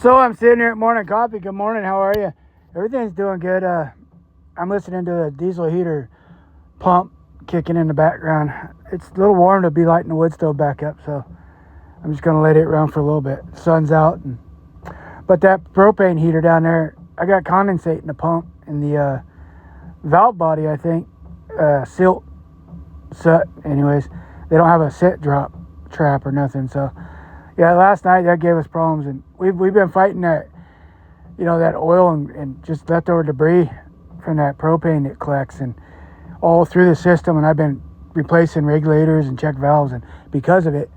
So I'm sitting here at morning coffee. Good morning. How are you? Everything's doing good. I'm listening to the diesel heater pump kicking in the background. It's a little warm to be lighting the wood stove back up, so I'm just gonna let it run for a little bit. Sun's out, but that propane heater down there, I got condensate in the pump and the valve body. I think silt soot. Anyways, they don't have a set drop trap or nothing. So yeah, last night that gave us problems, and we've been fighting that, that oil and just leftover debris from that propane that collects and all through the system. And I've been replacing regulators and check valves, and because of it.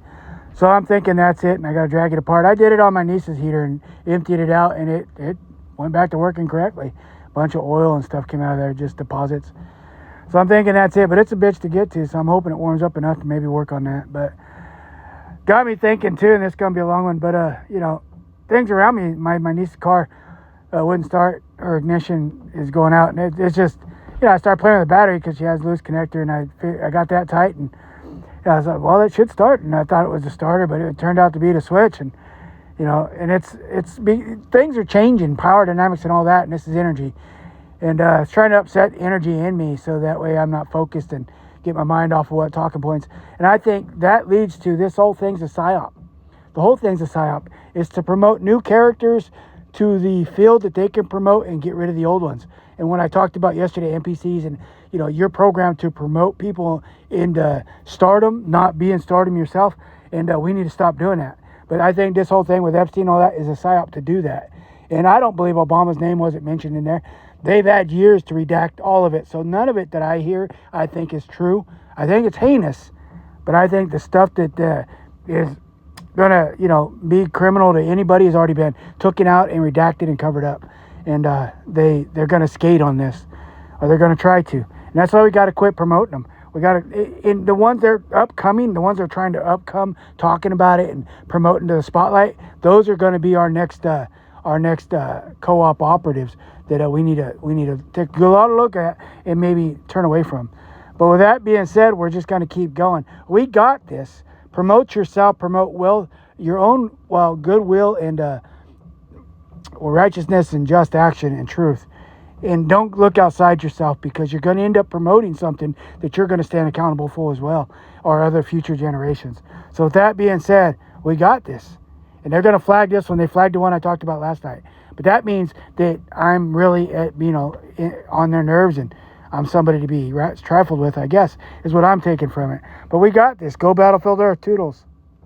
So I'm thinking that's it, and I got to drag it apart. I did it on my niece's heater and emptied it out, and it went back to working correctly. A bunch of oil and stuff came out of there, just deposits. So I'm thinking that's it, but it's a bitch to get to, so I'm hoping it warms up enough to maybe work on that. But got me thinking too, and this is gonna be a long one, but things around me, my niece's car wouldn't start. Her ignition is going out, and it's just, I started playing with the battery because she has a loose connector, and I got that tight, and I was like, well, it should start, and I thought it was a starter, but it turned out to be the switch, and and things are changing, power dynamics and all that, and this is energy, and it's trying to upset energy in me so that way I'm not focused and get my mind off of what talking points. And I think that leads to this whole thing's a psyop. The whole thing's a psyop. Is to promote new characters to the field that they can promote and get rid of the old ones. And when I talked about yesterday, NPCs, and you're programmed to promote people into stardom, not being stardom yourself, and we need to stop doing that. But I think this whole thing with Epstein and all that is a psyop to do that. And I don't believe Obama's name wasn't mentioned in there. They've had years to redact all of it. So none of it that I hear, I think is true. I think it's heinous. But I think the stuff that is going to, be criminal to anybody has already been taken out and redacted and covered up. And they're going to skate on this. Or they're going to try to. And that's why we got to quit promoting them. We got to, in the ones that are upcoming, the ones that are trying to upcome, talking about it and promoting to the spotlight, those are going to be our next co-op operatives that we need to take a lot of look at and maybe turn away from. But with that being said, we're just going to keep going. We got this. Promote yourself. Promote your own goodwill and righteousness and just action and truth. And don't look outside yourself, because you're going to end up promoting something that you're going to stand accountable for as well, or other future generations. So with that being said, we got this. And they're going to flag this one. They flagged the one I talked about last night. But that means that I'm really, on their nerves, and I'm somebody to be trifled with, I guess, is what I'm taking from it. But we got this. Go Battlefield Earth. Toodles.